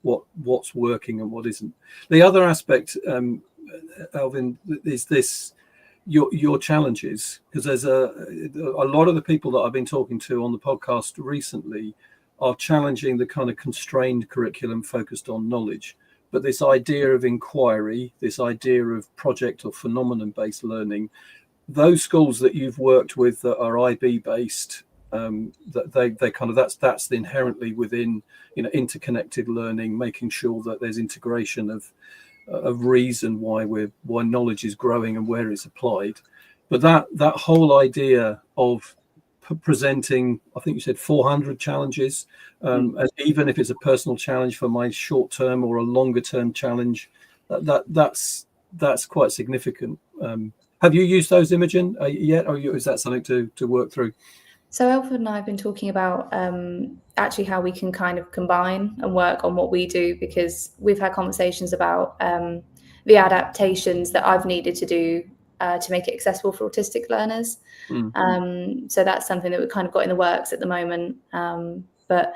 What's working and what isn't. The other aspect, Alvin, is this your challenges, because there's a lot of the people that I've been talking to on the podcast recently are challenging the kind of constrained curriculum focused on knowledge. But this idea of inquiry, this idea of project or phenomenon-based learning, those schools that you've worked with that are IB based, that they kind of that's inherently within interconnected learning, making sure that there's integration of reason why knowledge is growing and where it's applied. But that whole idea of presenting, I think you said 400 challenges, and even if it's a personal challenge for my short term or a longer term challenge, that's quite significant. Have you used those, Imogen, yet, or is that something to work through? So Alfred and I have been talking about actually how we can kind of combine and work on what we do, because we've had conversations about the adaptations that I've needed to do to make it accessible for autistic learners. So that's something that we've kind of got in the works at the moment. But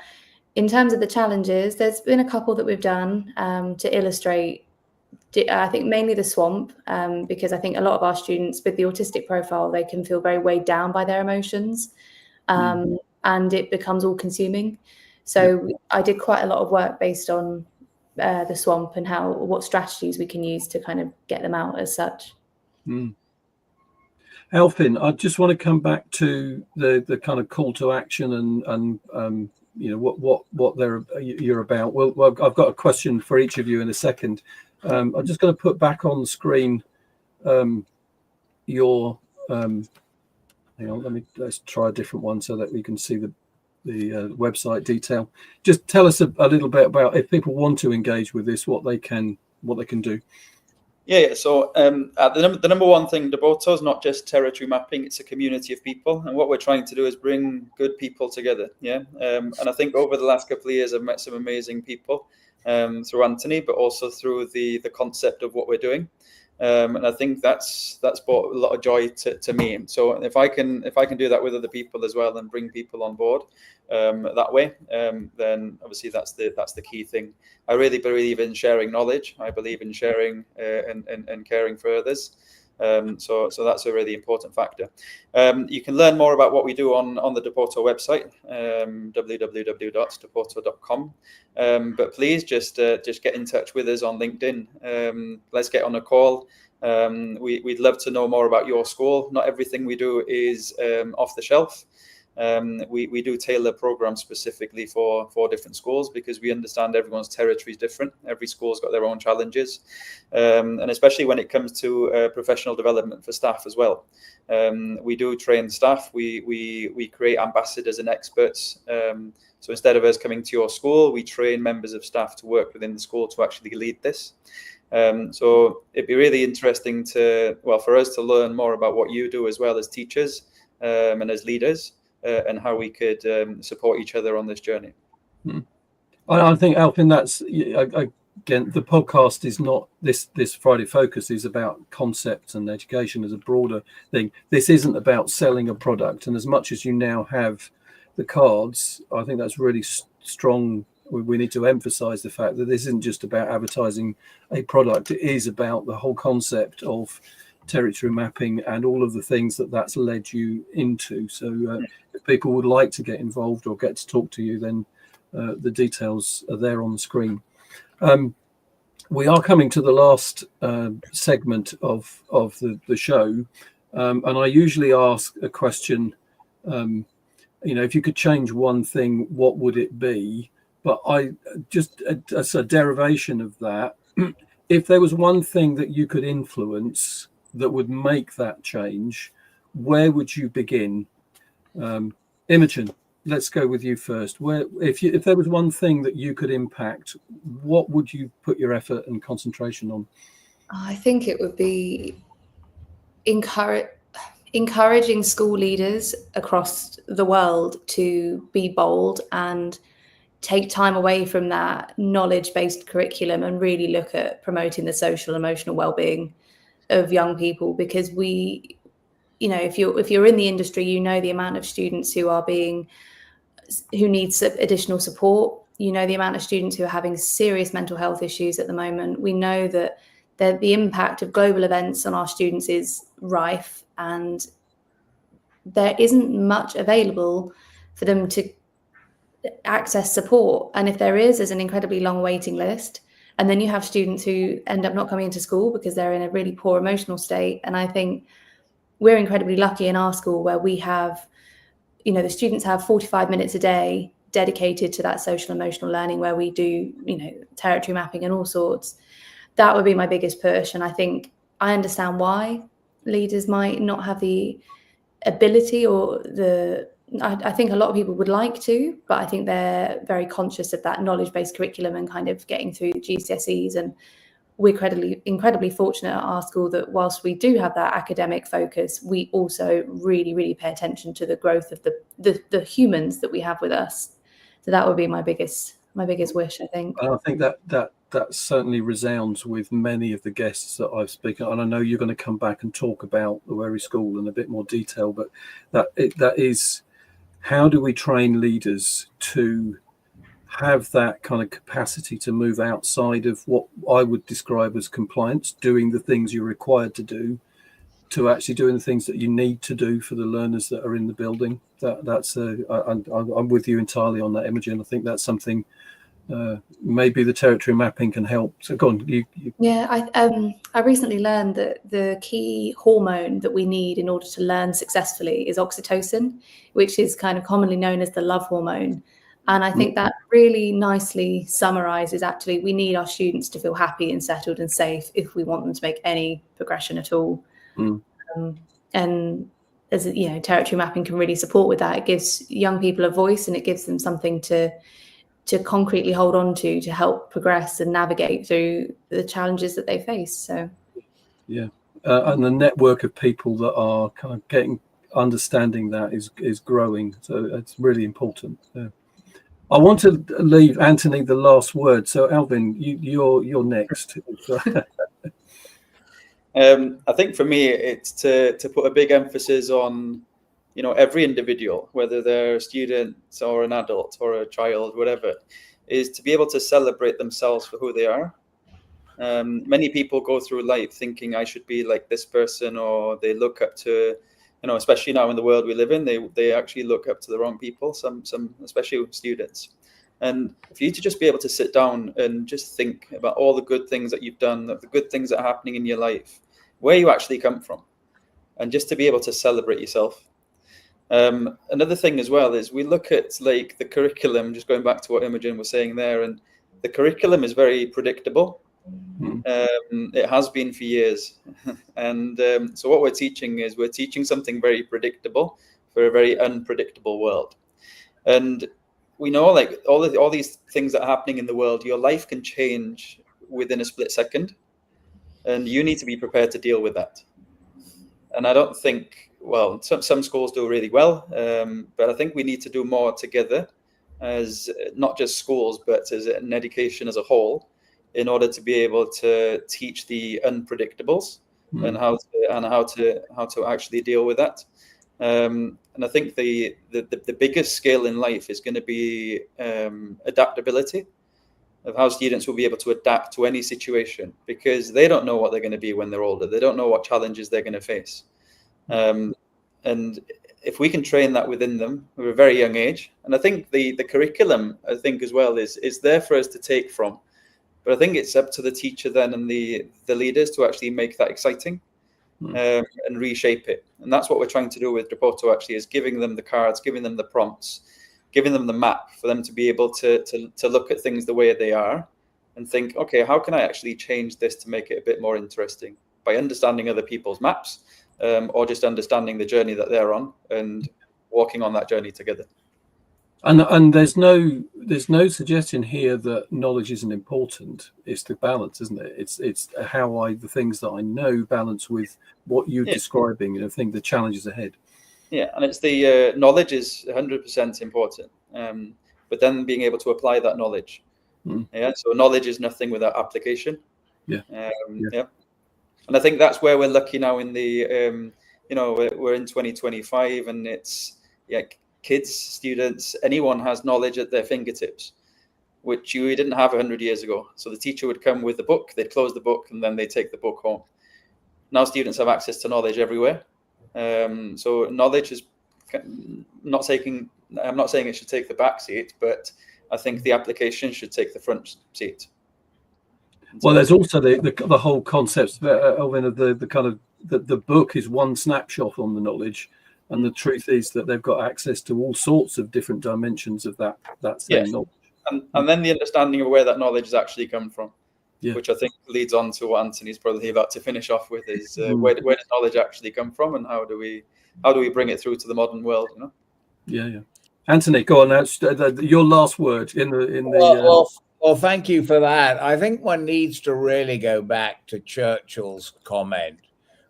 in terms of the challenges, there's been a couple that we've done to illustrate, I think mainly the swamp, because I think a lot of our students with the autistic profile, they can feel very weighed down by their emotions, and it becomes all consuming. So I did quite a lot of work based on the swamp and what strategies we can use to kind of get them out as such. Alfin, I just want to come back to the kind of call to action and what you're about. Well, I've got a question for each of you in a second. I'm just going to put back on the screen your hang on, let's try a different one so that we can see the website detail. Just tell us a little bit about, if people want to engage with this, what they can do. Yeah. So the number one thing, Deboto, is not just territory mapping; it's a community of people, and what we're trying to do is bring good people together. Yeah, and I think over the last couple of years, I've met some amazing people through Anthony, but also through the concept of what we're doing. And I think that's brought a lot of joy to me. So if I can do that with other people as well and bring people on board that way, then obviously that's the key thing. I really believe in sharing knowledge. I believe in sharing and caring for others. So that's a really important factor. You can learn more about what we do on the Deporto website, www.deporto.com. But please just get in touch with us on LinkedIn. Let's get on a call. We'd love to know more about your school. Not everything we do is off the shelf. We do tailor programs specifically for different schools because we understand everyone's territory is different. Every school's got their own challenges, and especially when it comes to professional development for staff as well. We do train staff. We create ambassadors and experts. So instead of us coming to your school, we train members of staff to work within the school to actually lead this. So it'd be really interesting for us to learn more about what you do as well as teachers and as leaders. And how we could support each other on this journey. I think, Alvin, that's again, the podcast is not this Friday Focus is about concepts and education as a broader thing. This isn't about selling a product, and as much as you now have the cards, I think that's really strong. We need to emphasize the fact that this isn't just about advertising a product. It is about the whole concept of territory mapping and all of the things that's led you into. So if people would like to get involved or get to talk to you, then the details are there on the screen. We are coming to the last segment of the show, and I usually ask a question, if you could change one thing, what would it be? But I just, as a derivation of that, if there was one thing that you could influence that would make that change, where would you begin? Imogen, let's go with you first. If there was one thing that you could impact, what would you put your effort and concentration on? I think it would be encouraging school leaders across the world to be bold and take time away from that knowledge-based curriculum and really look at promoting the social and emotional well-being of young people, because if you're in the industry, the amount of students who need additional support. The amount of students who are having serious mental health issues at the moment. We know that the impact of global events on our students is rife, and there isn't much available for them to access support. And if there is, there's an incredibly long waiting list. And then you have students who end up not coming into school because they're in a really poor emotional state. And I think we're incredibly lucky in our school where we have, the students have 45 minutes a day dedicated to that social emotional learning, where we do, territory mapping and all sorts. That would be my biggest push. And I think I understand why leaders might not have the ability or I think a lot of people would like to, but I think they're very conscious of that knowledge-based curriculum and kind of getting through the GCSEs. And we're incredibly fortunate at our school that whilst we do have that academic focus, we also really, really pay attention to the growth of the humans that we have with us. So that would be my biggest wish, I think. And I think that certainly resounds with many of the guests that I've spoken. And I know you're going to come back and talk about the Wherry School in a bit more detail, but that is, how do we train leaders to have that kind of capacity to move outside of what I would describe as compliance, doing the things you're required to do, to actually doing the things that you need to do for the learners that are in the building? I'm with you entirely on that, Imogen. I think that's something maybe the territory mapping can help. So go on. Yeah, I recently learned that the key hormone that we need in order to learn successfully is oxytocin, which is kind of commonly known as the love hormone. And I think that really nicely summarizes, actually, we need our students to feel happy and settled and safe if we want them to make any progression at all. And as territory mapping can really support with that. It gives young people a voice and it gives them something to concretely hold on to help progress and navigate through the challenges that they face. So and the network of people that are kind of understanding that is growing, so it's really important. I want to leave Anthony the last word, so Alvin, you're next. I think for me, it's to put a big emphasis on, every individual, whether they're a student or an adult or a child, whatever, is to be able to celebrate themselves for who they are. Many people go through life thinking I should be like this person, or they look up to, especially now in the world we live in, they actually look up to the wrong people, some especially students. And for you to just be able to sit down and just think about all the good things that you've done, the good things that are happening in your life, where you actually come from, and just to be able to celebrate yourself. Another thing as well is we look at like the curriculum, just going back to what Imogen was saying there, and the curriculum is very predictable. It has been for years. And so what we're teaching is we're teaching something very predictable for a very unpredictable world. And we know, like, all these things that are happening in the world, your life can change within a split second, and you need to be prepared to deal with that. And I don't think, well, some schools do really well, but I think we need to do more together, as not just schools, but as an education as a whole, in order to be able to teach the unpredictables and how to actually deal with that. And I think the biggest skill in life is going to be adaptability, of how students will be able to adapt to any situation, because they don't know what they're going to be when they're older. They don't know what challenges they're going to face. And if we can train that within them at a very young age, and I think the curriculum, I think as well, is there for us to take from. But I think it's up to the teacher then and the leaders to actually make that exciting. And reshape it. And that's what we're trying to do with Rapporto, actually, is giving them the cards, giving them the prompts, giving them the map for them to be able to look at things the way they are and think, okay, how can I actually change this to make it a bit more interesting, by understanding other people's maps, or just understanding the journey that they're on and walking on that journey together. And there's no suggestion here that knowledge isn't important. It's the balance, isn't it? It's how the things that I know balance with what you're describing, and I think the challenges ahead. Yeah, and it's the knowledge is 100% important, but then being able to apply that knowledge. Yeah, so knowledge is nothing without application. Yeah. And I think that's where we're lucky now in the, we're in 2025, and it's kids, students, anyone has knowledge at their fingertips, which you didn't have 100 years ago. So the teacher would come with the book, they'd close the book, and then they take the book home. Now students have access to knowledge everywhere. So knowledge is I'm not saying it should take the back seat, but I think the application should take the front seat. Well, there's also the whole concept of the kind of the book is one snapshot on the knowledge. And the truth is that they've got access to all sorts of different dimensions of that same knowledge. And then the understanding of where that knowledge has actually come from, which I think leads on to what Anthony's probably about to finish off with, is where does knowledge actually come from, and how do we bring it through to the modern world? Yeah. Anthony, go on now. Your last word in the. Well, thank you for that. I think one needs to really go back to Churchill's comment,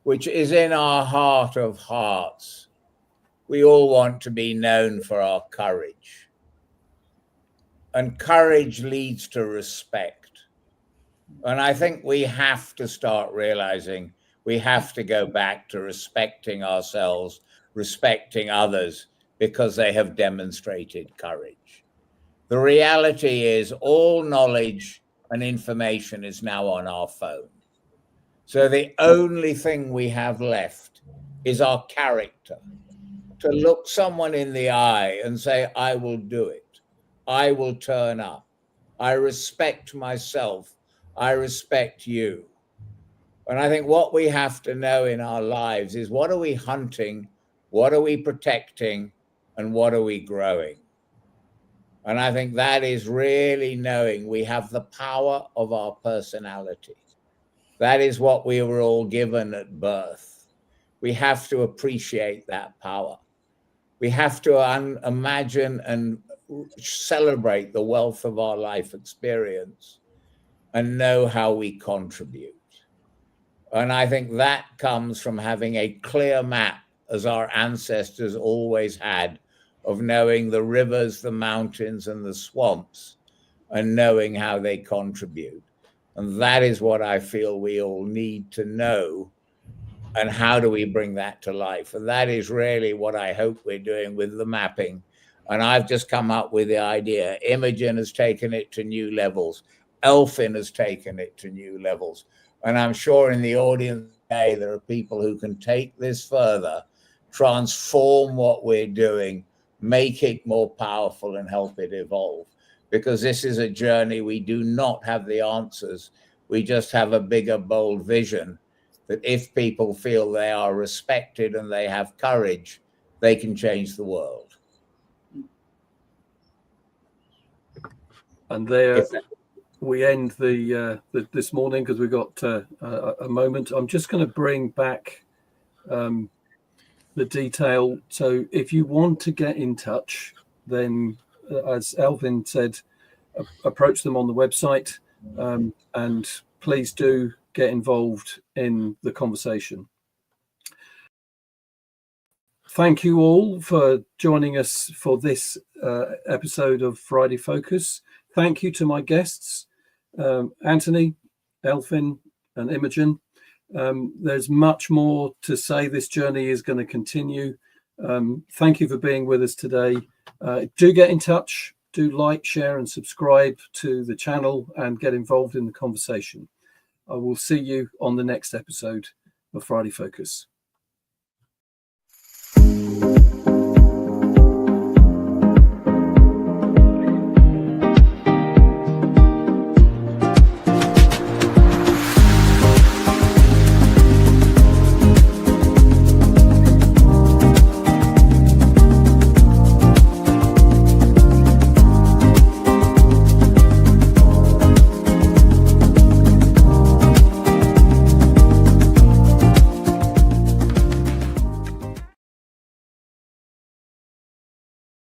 which is in our heart of hearts. We all want to be known for our courage. And courage leads to respect. And I think we have to start realizing we have to go back to respecting ourselves, respecting others, because they have demonstrated courage. The reality is all knowledge and information is now on our phone. So the only thing we have left is our character. To look someone in the eye and say, I will do it. I will turn up. I respect myself. I respect you. And I think what we have to know in our lives is, what are we hunting? What are we protecting? And what are we growing? And I think that is really knowing we have the power of our personality. That is what we were all given at birth. We have to appreciate that power. We have to imagine and celebrate the wealth of our life experience and know how we contribute. And I think that comes from having a clear map, as our ancestors always had, of knowing the rivers, the mountains, and the swamps, and knowing how they contribute. And that is what I feel we all need to know And how do we bring that to life? And that is really what I hope we're doing with the mapping. And I've just come up with the idea. Imogen has taken it to new levels. Elfyn has taken it to new levels. And I'm sure in the audience today, there are people who can take this further, transform what we're doing, make it more powerful and help it evolve. Because this is a journey. We do not have the answers. We just have a bigger, bold vision that if people feel they are respected and they have courage, they can change the world. And there we end this morning because we've got a moment. I'm just going to bring back the detail. So if you want to get in touch, then as Elfyn said, approach them on the website, and please do get involved in the conversation. Thank you all for joining us for this episode of Friday Focus. Thank you to my guests, Anthony, Elfyn, and Imogen. There's much more to say. This journey is going to continue. Thank you for being with us today. Do get in touch. Do like, share, and subscribe to the channel and get involved in the conversation. I will see you on the next episode of Friday Focus.